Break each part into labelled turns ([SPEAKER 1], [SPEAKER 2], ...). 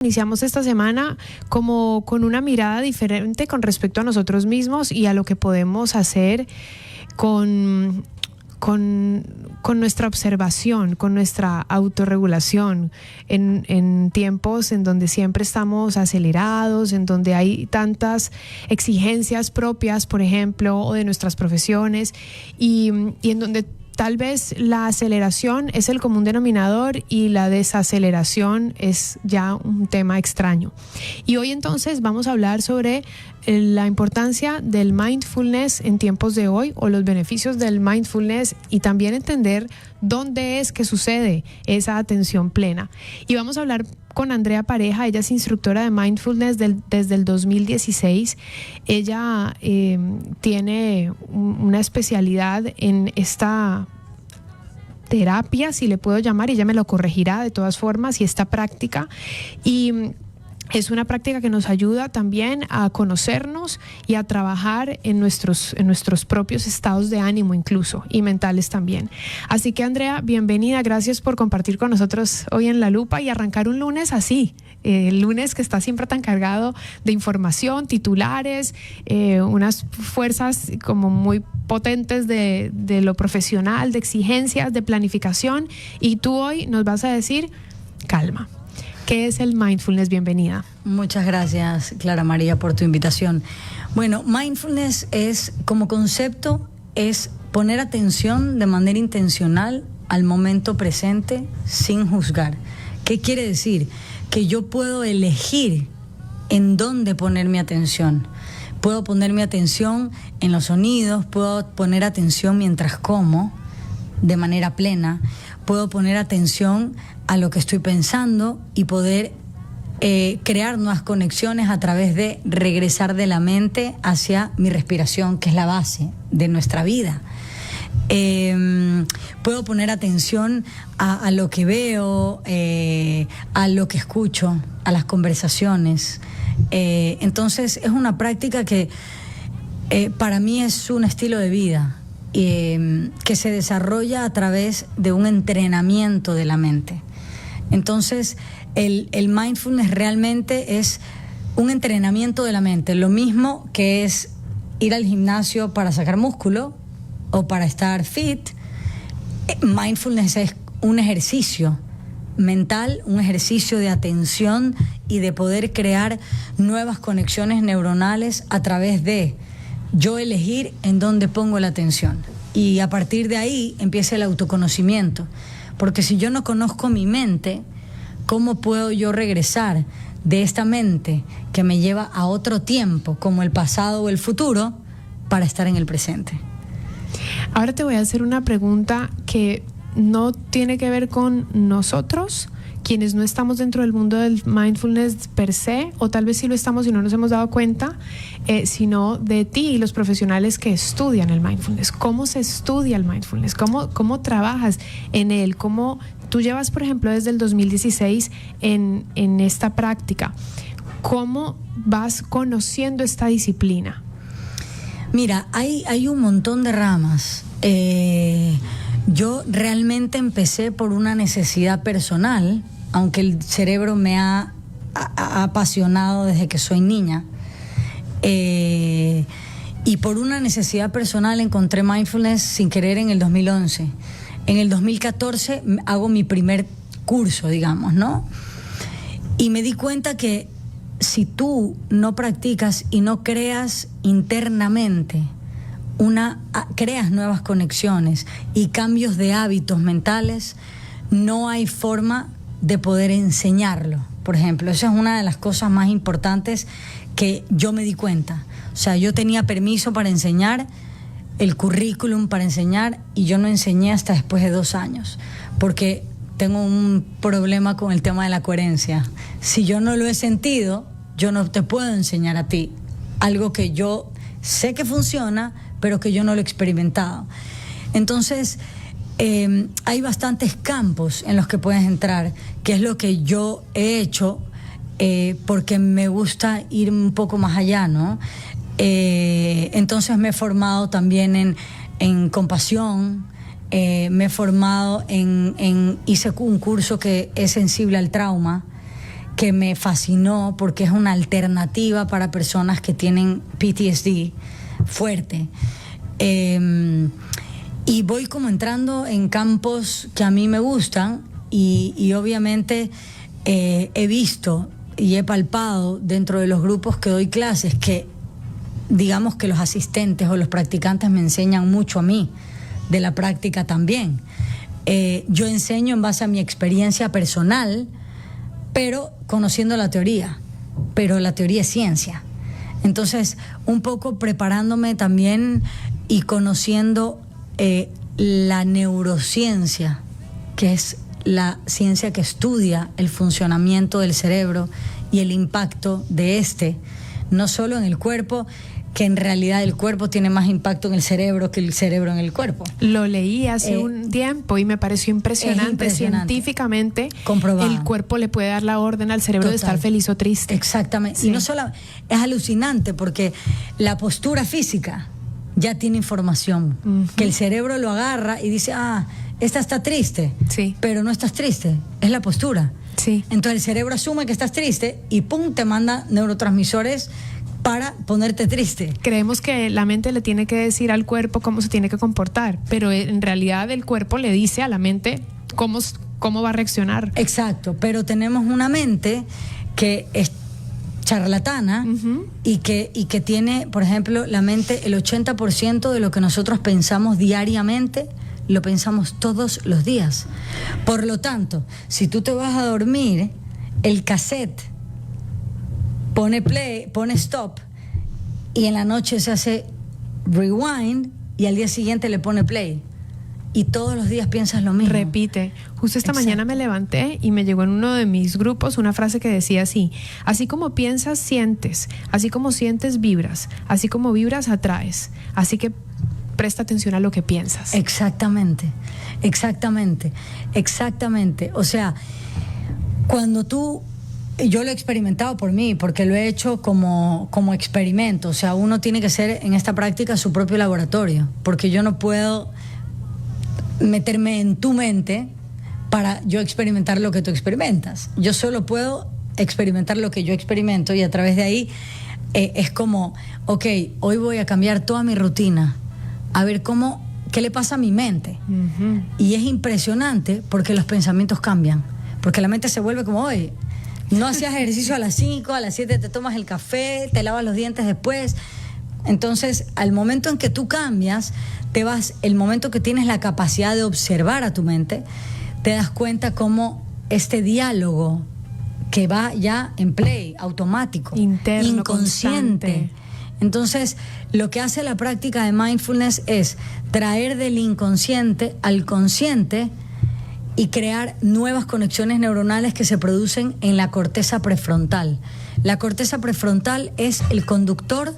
[SPEAKER 1] Iniciamos esta semana como con una mirada diferente con respecto a nosotros mismos y a lo que podemos hacer con nuestra observación, con nuestra autorregulación en tiempos en donde siempre estamos acelerados, en donde hay tantas exigencias propias, por ejemplo, o de nuestras profesiones y en donde tal vez la aceleración es el común denominador y la desaceleración es ya un tema extraño. Y hoy entonces vamos a hablar sobre la importancia del mindfulness en tiempos de hoy, o los beneficios del mindfulness, y también entender dónde es que sucede esa atención plena. Y vamos a hablar con Andrea Pareja. Ella es instructora de mindfulness desde el 2016. Ella tiene una especialidad en esta terapia, si le puedo llamar, y ella me lo corregirá de todas formas, y esta práctica. Y es una práctica que nos ayuda también a conocernos y a trabajar en nuestros propios estados de ánimo incluso, y mentales también. Así que, Andrea, bienvenida, gracias por compartir con nosotros hoy en La Lupa y arrancar un lunes así. El lunes que está siempre tan cargado de información, titulares, unas fuerzas como muy potentes de lo profesional, de exigencias, de planificación, y tú hoy nos vas a decir calma. ¿Qué es el mindfulness? Bienvenida.
[SPEAKER 2] Muchas gracias, Clara María, por tu invitación. Bueno, mindfulness es, como concepto, es poner atención de manera intencional al momento presente sin juzgar. ¿Qué quiere decir? Que yo puedo elegir en dónde poner mi atención. Puedo poner mi atención en los sonidos, puedo poner atención mientras como, de manera plena. Puedo poner atención a lo que estoy pensando y poder crear nuevas conexiones a través de regresar de la mente hacia mi respiración, que es la base de nuestra vida. Puedo poner atención a lo que veo, a lo que escucho, a las conversaciones. Entonces es una práctica que para mí es un estilo de vida que se desarrolla a través de un entrenamiento de la mente. Entonces el mindfulness realmente es un entrenamiento de la mente, lo mismo que es ir al gimnasio para sacar músculo o para estar fit. Mindfulness es un ejercicio mental, un ejercicio de atención y de poder crear nuevas conexiones neuronales a través de yo elegir en dónde pongo la atención. Y a partir de ahí empieza el autoconocimiento. Porque si yo no conozco mi mente, ¿cómo puedo yo regresar de esta mente que me lleva a otro tiempo, como el pasado o el futuro, para estar en el presente?
[SPEAKER 1] Ahora te voy a hacer una pregunta que no tiene que ver con nosotros, quienes no estamos dentro del mundo del mindfulness per se, o tal vez sí lo estamos y no nos hemos dado cuenta, sino de ti y los profesionales que estudian el mindfulness. ¿Cómo se estudia el mindfulness? ¿Cómo trabajas en él? ¿Cómo tú llevas, por ejemplo, desde el 2016 en esta práctica? ¿Cómo vas conociendo esta disciplina?
[SPEAKER 2] Mira, hay un montón de ramas. Yo realmente empecé por una necesidad personal, aunque el cerebro me ha apasionado desde que soy niña. Y por una necesidad personal encontré mindfulness sin querer en el 2011. En el 2014 hago mi primer curso, digamos, ¿no? Y me di cuenta que si tú no practicas y no creas internamente, creas nuevas conexiones y cambios de hábitos mentales, no hay forma de poder enseñarlo. Por ejemplo, esa es una de las cosas más importantes que yo me di cuenta. O sea, yo tenía permiso para enseñar, el currículum para enseñar, y yo no enseñé hasta después de 2 años, porque tengo un problema con el tema de la coherencia. Si yo no lo he sentido, yo no te puedo enseñar a ti algo que yo sé que funciona, pero que yo no lo he experimentado. Entonces, hay bastantes campos en los que puedes entrar, que es lo que yo he hecho, porque me gusta ir un poco más allá, ¿no? Entonces me he formado también en compasión, me he formado hice un curso que es sensible al trauma, que me fascinó porque es una alternativa para personas que tienen PTSD fuerte. Y voy como entrando en campos que a mí me gustan y obviamente he visto y he palpado dentro de los grupos que doy clases que digamos que los asistentes o los practicantes me enseñan mucho a mí de la práctica también. Yo enseño en base a mi experiencia personal, pero conociendo la teoría, pero la teoría es ciencia. Entonces, un poco preparándome también y conociendo la neurociencia, que es la ciencia que estudia el funcionamiento del cerebro y el impacto de no solo en el cuerpo, que en realidad el cuerpo tiene más impacto en el cerebro que el cerebro en el cuerpo.
[SPEAKER 1] Lo leí hace un tiempo y me pareció impresionante. Científicamente comprobado. El cuerpo le puede dar la orden al cerebro de estar feliz o triste.
[SPEAKER 2] Exactamente. Sí. Y no solo es alucinante porque la postura física ya tiene información, que el cerebro lo agarra y dice, esta está triste, sí, pero no estás triste, es la postura.
[SPEAKER 1] Sí.
[SPEAKER 2] Entonces el cerebro asume que estás triste y ¡pum!, te manda neurotransmisores para ponerte triste.
[SPEAKER 1] Creemos que la mente le tiene que decir al cuerpo cómo se tiene que comportar, pero en realidad el cuerpo le dice a la mente cómo va a reaccionar.
[SPEAKER 2] Exacto, pero tenemos una mente que es charlatana y que tiene, por ejemplo, la mente, el 80% de lo que nosotros pensamos diariamente lo pensamos todos los días. Por lo tanto, si tú te vas a dormir, el cassette pone play, pone stop y en la noche se hace rewind y al día siguiente le pone play. Y todos los días piensas lo mismo.
[SPEAKER 1] Repite. Justo esta mañana me levanté y me llegó en uno de mis grupos una frase que decía así como piensas, sientes, así como sientes, vibras, así como vibras, atraes. Así que presta atención a lo que piensas.
[SPEAKER 2] Exactamente. O sea, cuando yo lo he experimentado por mí, porque lo he hecho como experimento. O sea, uno tiene que ser en esta práctica su propio laboratorio, porque yo no puedo meterme en tu mente para yo experimentar lo que tú experimentas. Yo solo puedo experimentar lo que yo experimento y a través de ahí es como, ok, hoy voy a cambiar toda mi rutina, a ver qué le pasa a mi mente. Y es impresionante porque los pensamientos cambian, porque la mente se vuelve como, hoy no hacías ejercicio a las 5, a las 7 te tomas el café, te lavas los dientes después. Entonces, al momento en que tú cambias, el momento que tienes la capacidad de observar a tu mente, te das cuenta cómo este diálogo que va ya en play, automático,
[SPEAKER 1] interno,
[SPEAKER 2] inconsciente.
[SPEAKER 1] Constante.
[SPEAKER 2] Entonces, lo que hace la práctica de mindfulness es traer del inconsciente al consciente y crear nuevas conexiones neuronales que se producen en la corteza prefrontal. La corteza prefrontal es el conductor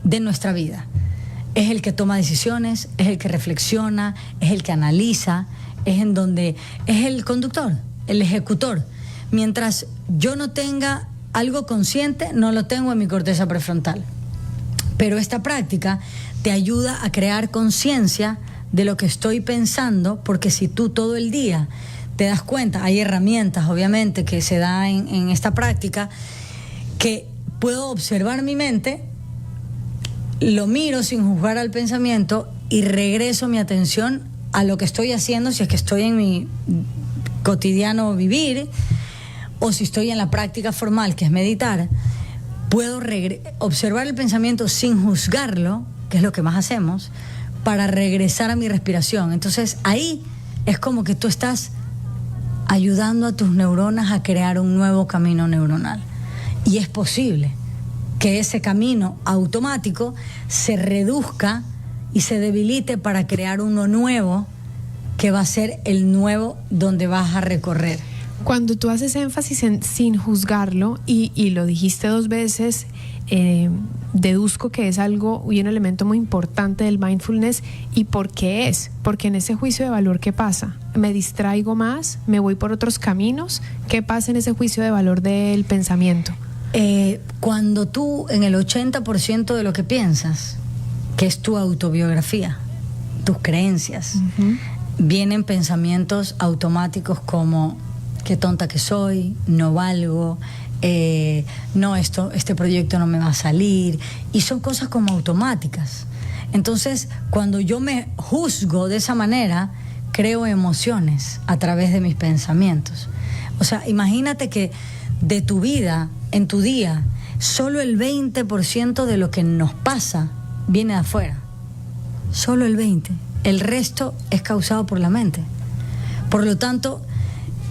[SPEAKER 2] de nuestra vida. Es el que toma decisiones, es el que reflexiona, es el que analiza, es el conductor, el ejecutor. Mientras yo no tenga algo consciente, no lo tengo en mi corteza prefrontal. Pero esta práctica te ayuda a crear conciencia de lo que estoy pensando, porque si tú todo el día te das cuenta, hay herramientas obviamente que se da en esta práctica, que puedo observar mi mente, lo miro sin juzgar al pensamiento y regreso mi atención a lo que estoy haciendo, si es que estoy en mi cotidiano vivir o si estoy en la práctica formal, que es meditar. Puedo observar el pensamiento sin juzgarlo, que es lo que más hacemos, para regresar a mi respiración. Entonces ahí es como que tú estás ayudando a tus neuronas a crear un nuevo camino neuronal. Y es posible que ese camino automático se reduzca y se debilite para crear uno nuevo, que va a ser el nuevo donde vas a recorrer.
[SPEAKER 1] Cuando tú haces énfasis en sin juzgarlo, y lo dijiste 2 veces, deduzco que es algo y un elemento muy importante del mindfulness. ¿Y por qué es? Porque en ese juicio de valor, ¿qué pasa? ¿Me distraigo más? ¿Me voy por otros caminos? ¿Qué pasa en ese juicio de valor del pensamiento?
[SPEAKER 2] Cuando tú, en el 80% de lo que piensas, que es tu autobiografía, tus creencias, vienen pensamientos automáticos como qué tonta que soy, no valgo, no, este proyecto no me va a salir, y son cosas como automáticas. Entonces, cuando yo me juzgo de esa manera, creo emociones a través de mis pensamientos. O sea, imagínate que de tu vida, en tu día, solo el 20% de lo que nos pasa viene de afuera. Solo el 20%. El resto es causado por la mente. Por lo tanto,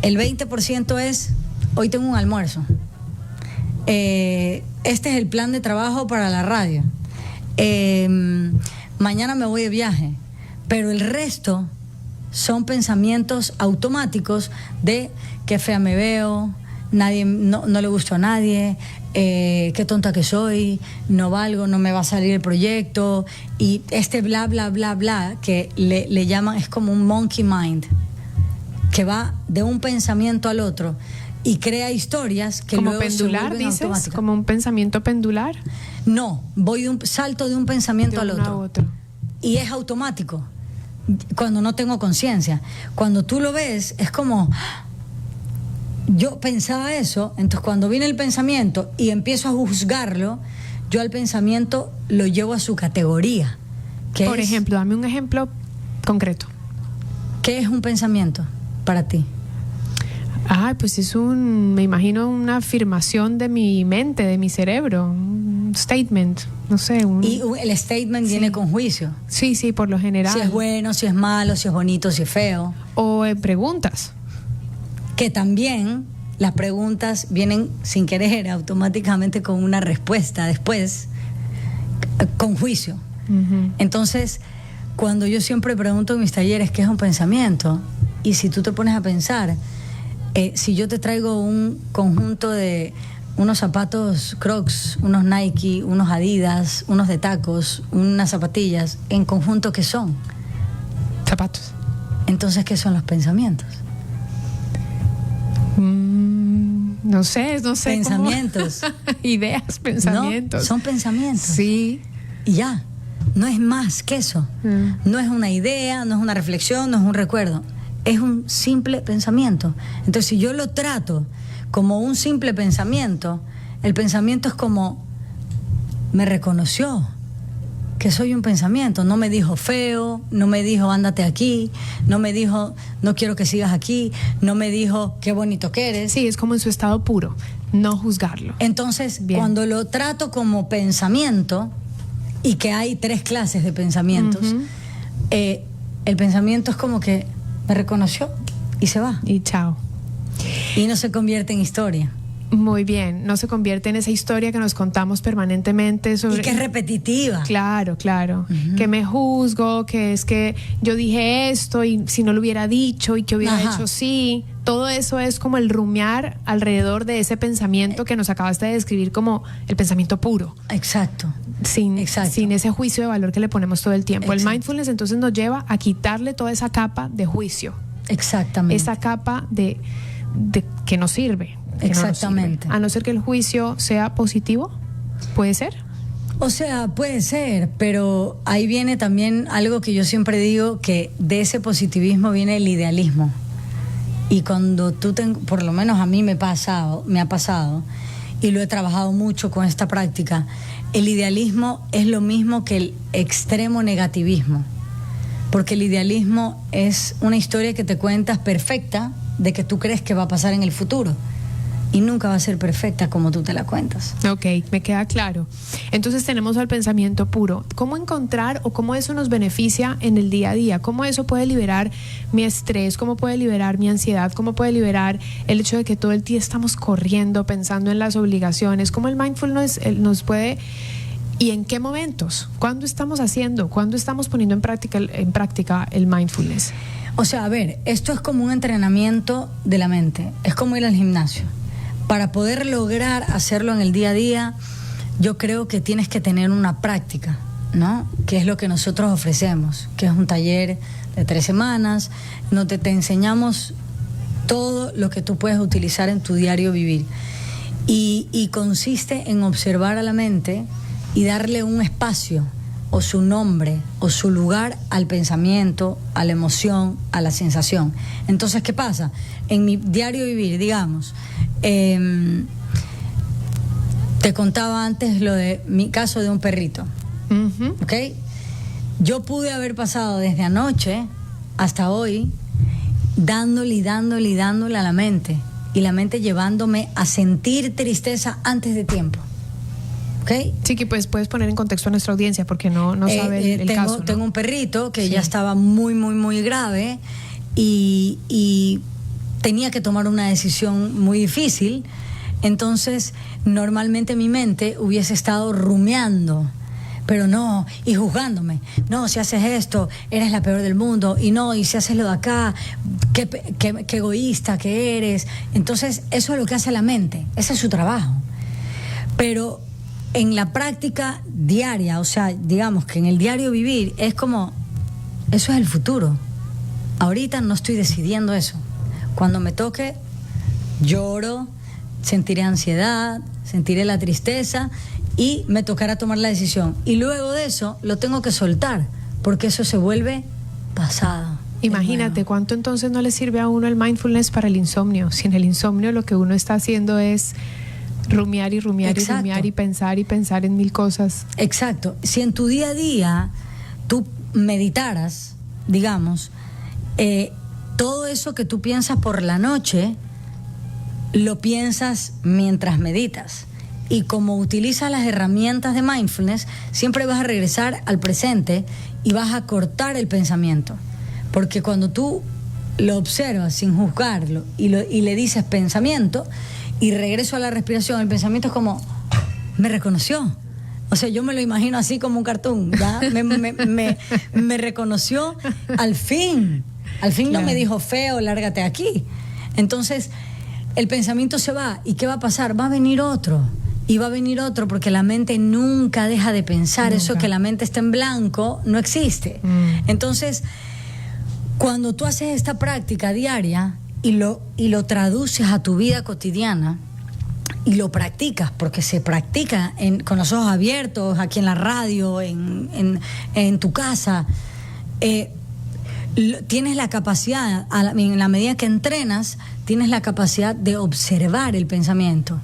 [SPEAKER 2] el 20% es, hoy tengo un almuerzo. Este es el plan de trabajo para la radio. Mañana me voy de viaje. Pero el resto son pensamientos automáticos de qué fea me veo, no le gusto a nadie, qué tonta que soy, no valgo, no me va a salir el proyecto, y este bla bla bla bla que le llaman, es como un monkey mind que va de un pensamiento al otro y crea historias que
[SPEAKER 1] como
[SPEAKER 2] luego
[SPEAKER 1] pendular,
[SPEAKER 2] se vuelven
[SPEAKER 1] dices,
[SPEAKER 2] automáticas.
[SPEAKER 1] como un pensamiento pendular.
[SPEAKER 2] No, salto de un pensamiento al
[SPEAKER 1] De uno a
[SPEAKER 2] otro.
[SPEAKER 1] otro.
[SPEAKER 2] Y es automático cuando no tengo conciencia. Cuando tú lo ves, es como, yo pensaba eso, entonces cuando viene el pensamiento y empiezo a juzgarlo, yo al pensamiento lo llevo a su categoría.
[SPEAKER 1] Por ejemplo, dame un ejemplo concreto.
[SPEAKER 2] ¿Qué es un pensamiento para ti?
[SPEAKER 1] Pues me imagino una afirmación de mi mente, de mi cerebro, un statement, no sé.
[SPEAKER 2] Y el statement viene con juicio.
[SPEAKER 1] Sí, por lo general.
[SPEAKER 2] Si es bueno, si es malo, si es bonito, si es feo.
[SPEAKER 1] O preguntas.
[SPEAKER 2] Que también las preguntas vienen sin querer, automáticamente con una respuesta después, con juicio.
[SPEAKER 1] Uh-huh.
[SPEAKER 2] Entonces, cuando yo siempre pregunto en mis talleres qué es un pensamiento, y si tú te pones a pensar, si yo te traigo un conjunto de unos zapatos Crocs, unos Nike, unos Adidas, unos de tacos, unas zapatillas, en conjunto, ¿qué son?
[SPEAKER 1] Zapatos.
[SPEAKER 2] Entonces, ¿qué son los pensamientos?
[SPEAKER 1] No sé.
[SPEAKER 2] Pensamientos.
[SPEAKER 1] Ideas, pensamientos.
[SPEAKER 2] No, son pensamientos.
[SPEAKER 1] Sí.
[SPEAKER 2] Y ya, no es más que eso. No es una idea, no es una reflexión, no es un recuerdo. Es un simple pensamiento. Entonces, si yo lo trato como un simple pensamiento, el pensamiento es como, me reconoció que soy un pensamiento. No me dijo feo, no me dijo ándate aquí, no me dijo no quiero que sigas aquí, no me dijo qué bonito que eres.
[SPEAKER 1] Sí, es como en su estado puro, no juzgarlo.
[SPEAKER 2] Entonces,
[SPEAKER 1] bien,
[SPEAKER 2] cuando lo trato como pensamiento, y que hay 3 clases de pensamientos,
[SPEAKER 1] uh-huh,
[SPEAKER 2] el pensamiento es como que me reconoció y se va.
[SPEAKER 1] Y chao.
[SPEAKER 2] Y no se convierte en historia.
[SPEAKER 1] Muy bien, no se convierte en esa historia que nos contamos permanentemente sobre...
[SPEAKER 2] Y que es repetitiva.
[SPEAKER 1] Claro.
[SPEAKER 2] Uh-huh.
[SPEAKER 1] Que me juzgo, que es que yo dije esto y si no lo hubiera dicho y que hubiera hecho sí. Todo eso es como el rumiar alrededor de ese pensamiento que nos acabaste de describir como el pensamiento puro.
[SPEAKER 2] Exacto.
[SPEAKER 1] Sin ese juicio de valor que le ponemos todo el tiempo.
[SPEAKER 2] Exacto.
[SPEAKER 1] El mindfulness entonces nos lleva a quitarle toda esa capa de juicio.
[SPEAKER 2] Exactamente.
[SPEAKER 1] Esa capa de que nos sirve.
[SPEAKER 2] Exactamente.
[SPEAKER 1] A no ser que el juicio sea positivo, ¿puede ser?
[SPEAKER 2] O sea, puede ser, pero ahí viene también algo que yo siempre digo, que de ese positivismo viene el idealismo. Y cuando por lo menos a mí me ha pasado, y lo he trabajado mucho con esta práctica, el idealismo es lo mismo que el extremo negativismo. Porque el idealismo es una historia que te cuentas perfecta de que tú crees que va a pasar en el futuro. Y nunca va a ser perfecta como tú te la cuentas.
[SPEAKER 1] Ok, me queda claro. Entonces tenemos al pensamiento puro. ¿Cómo encontrar o cómo eso nos beneficia en el día a día? ¿Cómo eso puede liberar mi estrés? ¿Cómo puede liberar mi ansiedad? ¿Cómo puede liberar el hecho de que todo el día estamos corriendo, pensando en las obligaciones? ¿Cómo el mindfulness nos puede... ¿Y en qué momentos? ¿Cuándo estamos haciendo? ¿Cuándo estamos poniendo en práctica el mindfulness?
[SPEAKER 2] O sea, a ver, esto es como un entrenamiento de la mente. Es como ir al gimnasio. Para poder lograr hacerlo en el día a día, yo creo que tienes que tener una práctica, ¿no? Que es lo que nosotros ofrecemos, que es un taller de 3 semanas, donde te enseñamos todo lo que tú puedes utilizar en tu diario vivir. Y consiste en observar a la mente y darle un espacio. o su nombre o su lugar al pensamiento, a la emoción, a la sensación. Entonces, ¿qué pasa? En mi diario vivir, digamos, te contaba antes lo de mi caso de un perrito. ¿Ok? Yo pude haber pasado desde anoche hasta hoy dándole a la mente, y la mente llevándome a sentir tristeza antes de tiempo. ¿Okay?
[SPEAKER 1] Sí, que pues puedes poner en contexto a nuestra audiencia porque no sabe el caso, ¿no?
[SPEAKER 2] Tengo un perrito que ya estaba muy grave y tenía que tomar una decisión muy difícil. Entonces, normalmente mi mente hubiese estado rumiando, pero no, y juzgándome. No, si haces esto, eres la peor del mundo. Y no, y si haces lo de acá, qué egoísta que eres. Entonces, eso es lo que hace la mente. Ese es su trabajo. Pero en la práctica diaria, o sea, digamos que en el diario vivir, es como, eso es el futuro. Ahorita no estoy decidiendo eso. Cuando me toque, lloro, sentiré ansiedad, sentiré la tristeza y me tocará tomar la decisión. Y luego de eso lo tengo que soltar, porque eso se vuelve pasado.
[SPEAKER 1] Imagínate cuánto entonces no le sirve a uno el mindfulness para el insomnio. Si en el insomnio lo que uno está haciendo es rumiar y pensar en mil cosas.
[SPEAKER 2] Exacto. Si en tu día a día tú meditaras, digamos, todo eso que tú piensas por la noche, lo piensas mientras meditas. Y como utilizas las herramientas de mindfulness, siempre vas a regresar al presente y vas a cortar el pensamiento. Porque cuando tú lo observas sin juzgarlo y le dices pensamiento, y regreso a la respiración, el pensamiento es como, me reconoció. O sea, yo me lo imagino así como un cartoon, ¿ya? Me reconoció al fin. Al fin no me dijo feo, lárgate aquí. Entonces, el pensamiento se va. ¿Y qué va a pasar? Va a venir otro. Y va a venir otro porque la mente nunca deja de pensar. Nunca. Eso que la mente está en blanco no existe. Entonces, cuando tú haces esta práctica diaria y lo traduces a tu vida cotidiana y lo practicas, porque se practica con los ojos abiertos, aquí en la radio, en tu casa, tienes la capacidad, en la medida que entrenas, tienes la capacidad de observar el pensamiento.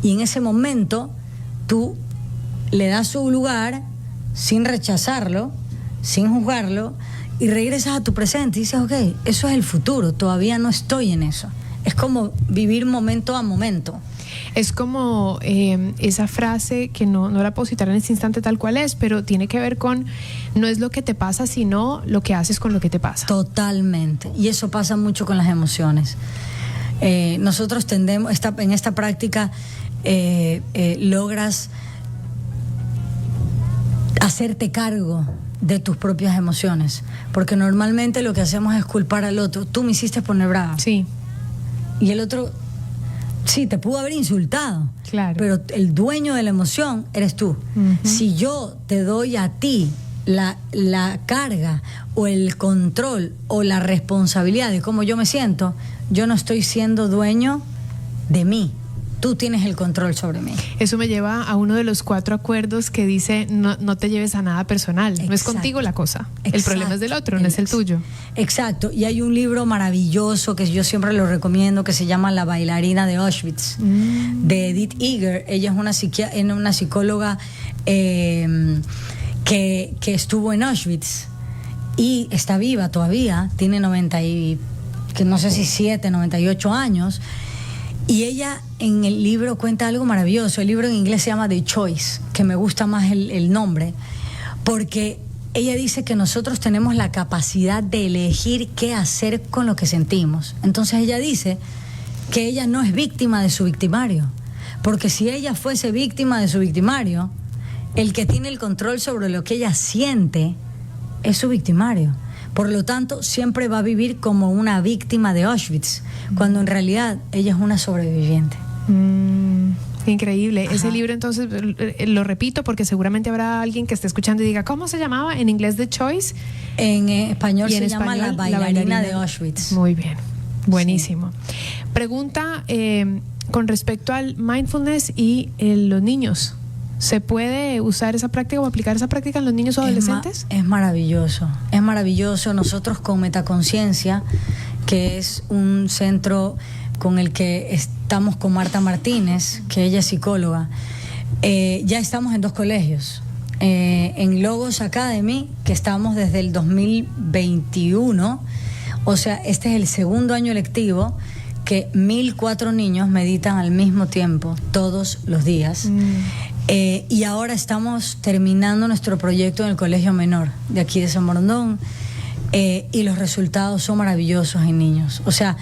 [SPEAKER 2] Y en ese momento tú le das su lugar sin rechazarlo, sin juzgarlo, y regresas a tu presente y dices, ok, eso es el futuro, todavía no estoy en eso. Es como vivir momento a momento.
[SPEAKER 1] Es como esa frase que no la puedo citar en este instante tal cual es, pero tiene que ver con, no es lo que te pasa, sino lo que haces con lo que te pasa.
[SPEAKER 2] Totalmente. Y eso pasa mucho con las emociones. Nosotros tendemos, en esta práctica, logras hacerte cargo de tus propias emociones, porque normalmente lo que hacemos es culpar al otro. Tú me hiciste poner brava.
[SPEAKER 1] Sí.
[SPEAKER 2] Y el otro, sí, te pudo haber insultado.
[SPEAKER 1] Claro.
[SPEAKER 2] Pero el dueño de la emoción eres tú. Si yo te doy a ti la carga o el control o la responsabilidad de cómo yo me siento, yo no estoy siendo dueño de mí. Tú tienes el control sobre mí.
[SPEAKER 1] Eso me lleva a uno de los 4 acuerdos que dice no te lleves a nada personal. Exacto. No es contigo la cosa. Exacto. El problema es del otro, no es el tuyo.
[SPEAKER 2] Exacto. Y hay un libro maravilloso que yo siempre lo recomiendo que se llama La bailarina de Auschwitz, de Edith Eger. Ella es una psicóloga que estuvo en Auschwitz y está viva todavía. Tiene 98 años. Y ella en el libro cuenta algo maravilloso. El libro en inglés se llama The Choice, que me gusta más el nombre, porque ella dice que nosotros tenemos la capacidad de elegir qué hacer con lo que sentimos. Entonces ella dice que ella no es víctima de su victimario, porque si ella fuese víctima de su victimario, el que tiene el control sobre lo que ella siente es su victimario. Por lo tanto, siempre va a vivir como una víctima de Auschwitz, cuando en realidad ella es una sobreviviente.
[SPEAKER 1] Increíble. Ajá. Ese libro, entonces, lo repito porque seguramente habrá alguien que esté escuchando y diga, ¿cómo se llamaba? En inglés The Choice.
[SPEAKER 2] En español se llama La bailarina de Auschwitz.
[SPEAKER 1] Muy bien. Buenísimo. Sí. Pregunta con respecto al mindfulness y los niños. ¿Se puede usar esa práctica o aplicar esa práctica en los niños o adolescentes?
[SPEAKER 2] Es maravilloso, es maravilloso. Nosotros con Metaconciencia, que es un centro con el que estamos con Marta Martínez, que ella es psicóloga, ya estamos en 2 colegios. En Logos Academy, que estamos desde el 2021, o sea, este es el 2º año lectivo que 1.004 niños meditan al mismo tiempo, todos los días. Y ahora estamos terminando nuestro proyecto en el Colegio Menor, de aquí de San Borondón, y los resultados son maravillosos en niños. O sea,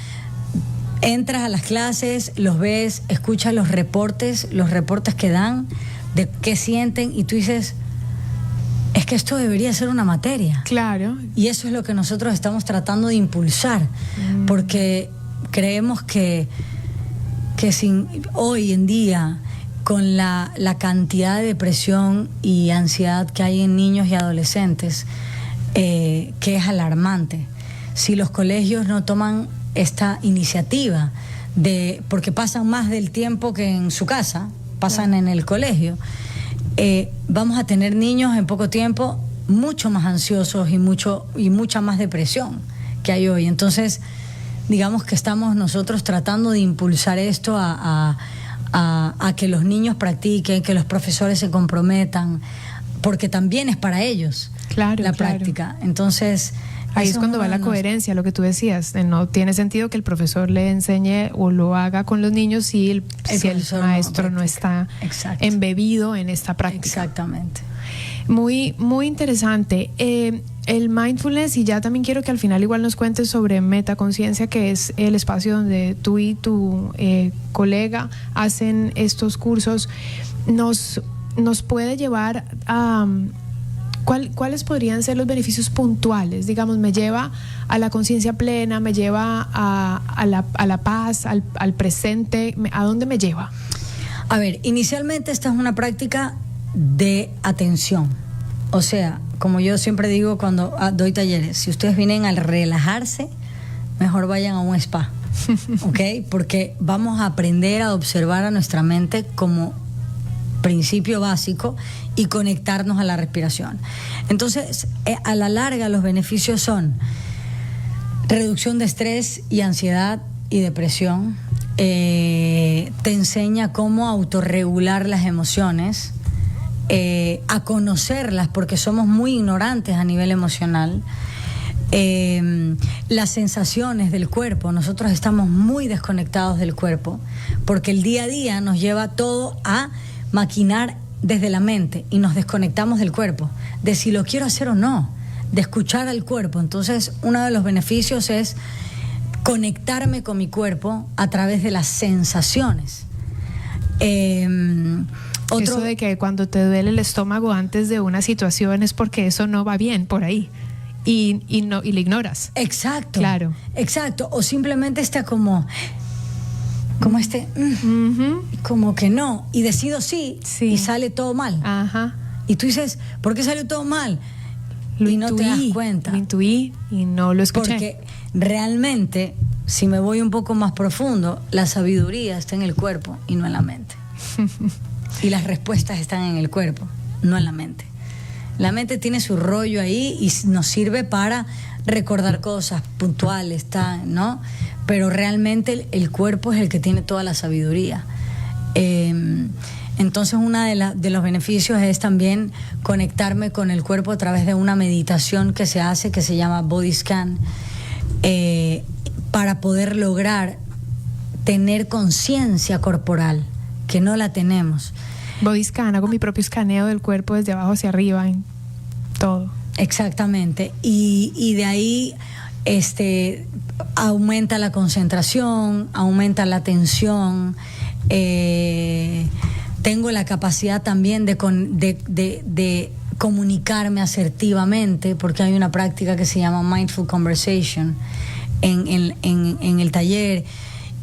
[SPEAKER 2] entras a las clases, los ves, escuchas los reportes que dan, de qué sienten, y tú dices, es que esto debería ser una materia.
[SPEAKER 1] Claro.
[SPEAKER 2] Y eso es lo que nosotros estamos tratando de impulsar, porque creemos que hoy en día, con la cantidad de depresión y ansiedad que hay en niños y adolescentes, que es alarmante, si los colegios no toman esta iniciativa, porque pasan más del tiempo que en su casa, pasan en el colegio, vamos a tener niños en poco tiempo mucho más ansiosos y mucha más depresión que hay hoy. Entonces, digamos que estamos nosotros tratando de impulsar esto a que los niños practiquen, que los profesores se comprometan, porque también es para ellos la práctica. Entonces,
[SPEAKER 1] ahí es cuando va la coherencia, lo que tú decías. No tiene sentido que el profesor le enseñe o lo haga con los niños si el maestro no está embebido en esta práctica.
[SPEAKER 2] Exactamente.
[SPEAKER 1] Muy, muy interesante. El mindfulness, y ya también quiero que al final igual nos cuentes sobre Metaconciencia, que es el espacio donde tú y tu colega hacen estos cursos, nos puede llevar a... ¿Cuáles podrían ser los beneficios puntuales? Digamos, me lleva a la conciencia plena, me lleva a la paz, al presente. ¿A dónde me lleva?
[SPEAKER 2] A ver, inicialmente esta es una práctica de atención. O sea, como yo siempre digo cuando doy talleres, si ustedes vienen a relajarse, mejor vayan a un spa, ¿ok? Porque vamos a aprender a observar a nuestra mente como principio básico y conectarnos a la respiración. Entonces, a la larga los beneficios son reducción de estrés y ansiedad y depresión, te enseña cómo autorregular las emociones, a conocerlas, porque somos muy ignorantes a nivel emocional. Las sensaciones del cuerpo, nosotros estamos muy desconectados del cuerpo, porque el día a día nos lleva todo a maquinar desde la mente y nos desconectamos del cuerpo, de si lo quiero hacer o no, de escuchar al cuerpo. Entonces, uno de los beneficios es conectarme con mi cuerpo a través de las sensaciones.
[SPEAKER 1] Eso de que cuando te duele el estómago antes de una situación es porque eso no va bien por ahí y lo ignoras.
[SPEAKER 2] Exacto.
[SPEAKER 1] Claro.
[SPEAKER 2] Exacto. O simplemente está como como que no, y decido sí, y sale todo mal.
[SPEAKER 1] Ajá.
[SPEAKER 2] Y tú dices, ¿por qué salió todo mal?
[SPEAKER 1] Lo
[SPEAKER 2] y
[SPEAKER 1] intuí,
[SPEAKER 2] no te das cuenta.
[SPEAKER 1] Lo intuí y no lo escuché.
[SPEAKER 2] Porque realmente, si me voy un poco más profundo, la sabiduría está en el cuerpo y no en la mente. Y las respuestas están en el cuerpo, no en la mente. La mente tiene su rollo ahí y nos sirve para recordar cosas puntuales, ¿no? Pero realmente el cuerpo es el que tiene toda la sabiduría. Entonces, uno de los beneficios es también conectarme con el cuerpo a través de una meditación que se hace, que se llama Body Scan, para poder lograr tener conciencia corporal, que no la tenemos.
[SPEAKER 1] Body Scan, hago mi propio escaneo del cuerpo desde abajo hacia arriba, en todo.
[SPEAKER 2] Exactamente. Y de ahí aumenta la concentración, aumenta la atención. Tengo la capacidad también de comunicarme asertivamente, porque hay una práctica que se llama Mindful Conversation en el taller,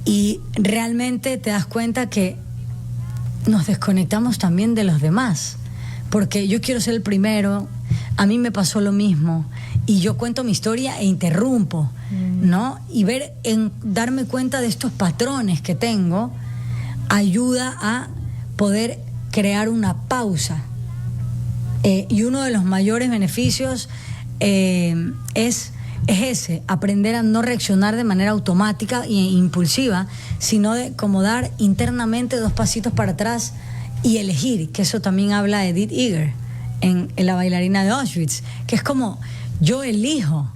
[SPEAKER 2] y realmente te das cuenta que nos desconectamos también de los demás, porque yo quiero ser el primero, a mí me pasó lo mismo, y yo cuento mi historia e interrumpo, ¿no? Y darme cuenta de estos patrones que tengo ayuda a poder crear una pausa. Y uno de los mayores beneficios es ese, aprender a no reaccionar de manera automática e impulsiva, sino de como dar internamente 2 pasitos para atrás y elegir, que eso también habla Edith Eger en La bailarina de Auschwitz, que es como yo elijo.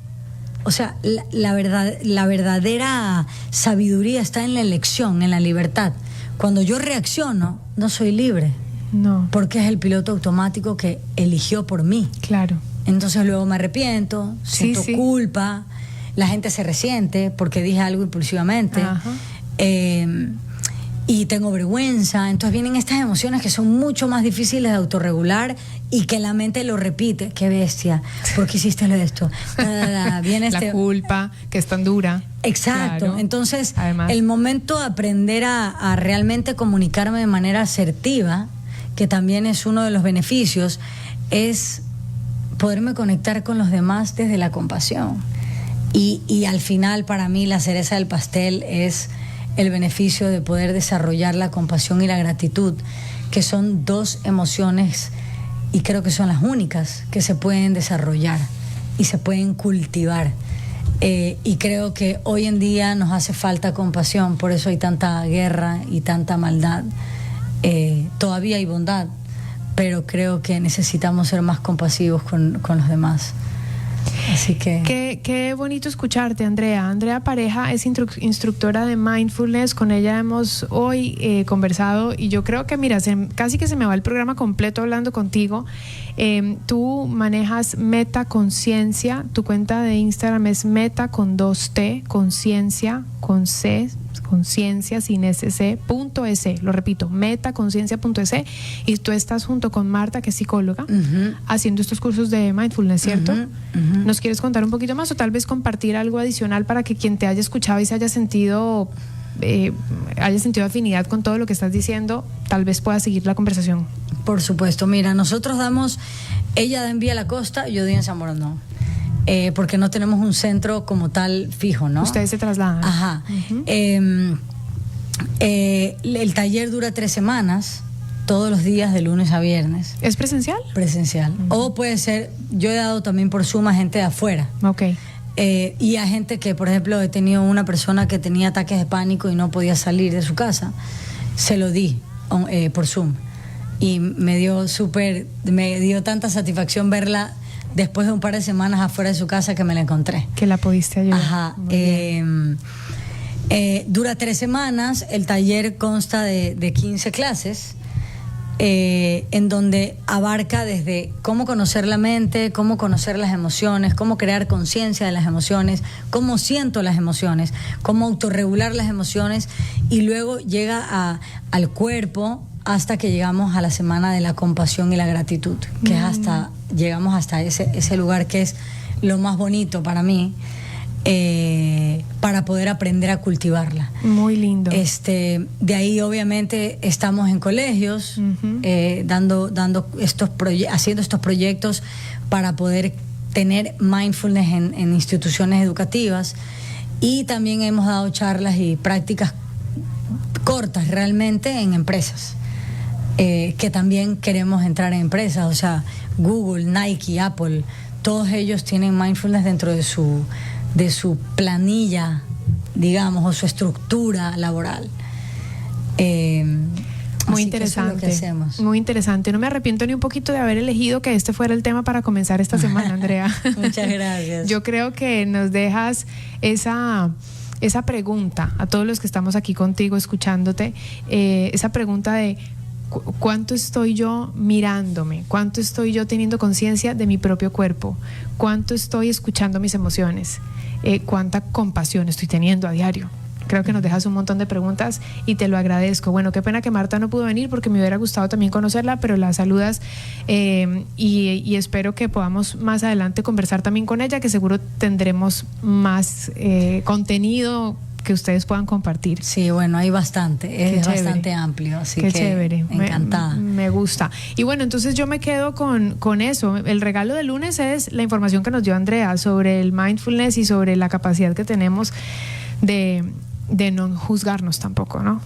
[SPEAKER 2] O sea, la verdadera sabiduría está en la elección, en la libertad. Cuando yo reacciono, no soy libre.
[SPEAKER 1] No.
[SPEAKER 2] Porque es el piloto automático que eligió por mí.
[SPEAKER 1] Claro.
[SPEAKER 2] Entonces luego me arrepiento, siento
[SPEAKER 1] sí.
[SPEAKER 2] culpa, la gente se resiente porque dije algo impulsivamente. Y tengo vergüenza. Entonces vienen estas emociones que son mucho más difíciles de autorregular y que la mente lo repite. Qué bestia, ¿por qué hiciste esto? Viene
[SPEAKER 1] la culpa, que es tan dura.
[SPEAKER 2] Exacto.
[SPEAKER 1] Claro.
[SPEAKER 2] Entonces,
[SPEAKER 1] además,
[SPEAKER 2] el momento de aprender a realmente comunicarme de manera asertiva, que también es uno de los beneficios, es poderme conectar con los demás desde la compasión. Y al final, para mí, la cereza del pastel es el beneficio de poder desarrollar la compasión y la gratitud, que son 2 emociones y creo que son las únicas que se pueden desarrollar y se pueden cultivar. Y creo que hoy en día nos hace falta compasión, por eso hay tanta guerra y tanta maldad. Todavía hay bondad, pero creo que necesitamos ser más compasivos con los demás. Así que...
[SPEAKER 1] Qué bonito escucharte, Andrea. Andrea Pareja es instructora de mindfulness. Con ella hemos hoy conversado y yo creo que, mira, casi que se me va el programa completo hablando contigo. Tú manejas Meta Conciencia. Tu cuenta de Instagram es Meta con 2T, Conciencia con C, conciencia sin SC.es, lo repito, metaconciencia.es, y tú estás junto con Marta, que es psicóloga, haciendo estos cursos de mindfulness, ¿cierto? ¿Nos quieres contar un poquito más o tal vez compartir algo adicional para que quien te haya escuchado y se haya sentido afinidad con todo lo que estás diciendo, tal vez pueda seguir la conversación?
[SPEAKER 2] Por supuesto, mira, nosotros ella da en Vía La Costa, yo doy en San Borondón. Porque no tenemos un centro como tal fijo, ¿no?
[SPEAKER 1] Ustedes se trasladan.
[SPEAKER 2] Ajá. El taller dura 3 semanas, todos los días de lunes a viernes.
[SPEAKER 1] ¿Es presencial?
[SPEAKER 2] Presencial. O puede ser, yo he dado también por Zoom a gente de afuera.
[SPEAKER 1] Ok.
[SPEAKER 2] Y a gente que, por ejemplo, he tenido una persona que tenía ataques de pánico y no podía salir de su casa, se lo di por Zoom. Y me dio tanta satisfacción verla después de un par de semanas afuera de su casa, que me la encontré.
[SPEAKER 1] Que la pudiste ayudar.
[SPEAKER 2] Ajá. Dura 3 semanas. El taller consta de 15 clases, en donde abarca desde cómo conocer la mente, cómo conocer las emociones, cómo crear conciencia de las emociones, cómo siento las emociones, cómo autorregular las emociones, y luego llega al cuerpo, hasta que llegamos a la semana de la compasión y la gratitud, que es llegamos hasta ese lugar que es lo más bonito para mí, para poder aprender a cultivarla.
[SPEAKER 1] Muy lindo.
[SPEAKER 2] De ahí obviamente estamos en colegios, haciendo estos proyectos para poder tener mindfulness en instituciones educativas, y también hemos dado charlas y prácticas cortas realmente en empresas. Que también queremos entrar en empresas, o sea, Google, Nike, Apple, todos ellos tienen mindfulness dentro de su planilla, digamos, o su estructura laboral.
[SPEAKER 1] Muy interesante.
[SPEAKER 2] Eso es lo que hacemos.
[SPEAKER 1] Muy interesante. No me arrepiento ni un poquito de haber elegido que este fuera el tema para comenzar esta semana, Andrea.
[SPEAKER 2] Muchas gracias.
[SPEAKER 1] Yo creo que nos dejas esa pregunta a todos los que estamos aquí contigo escuchándote, esa pregunta de ¿cuánto estoy yo mirándome? ¿Cuánto estoy yo teniendo conciencia de mi propio cuerpo? ¿Cuánto estoy escuchando mis emociones? ¿Cuánta compasión estoy teniendo a diario? Creo que nos dejas un montón de preguntas y te lo agradezco. Bueno, qué pena que Marta no pudo venir porque me hubiera gustado también conocerla, pero la saludas, y espero que podamos más adelante conversar también con ella, que seguro tendremos más contenido que ustedes puedan compartir.
[SPEAKER 2] Sí, bueno, hay bastante, es bastante amplio, así
[SPEAKER 1] qué
[SPEAKER 2] que
[SPEAKER 1] chévere.
[SPEAKER 2] encantada.
[SPEAKER 1] Me gusta. Y bueno, entonces yo me quedo con eso. El regalo del lunes es la información que nos dio Andrea sobre el mindfulness y sobre la capacidad que tenemos de no juzgarnos tampoco, ¿no?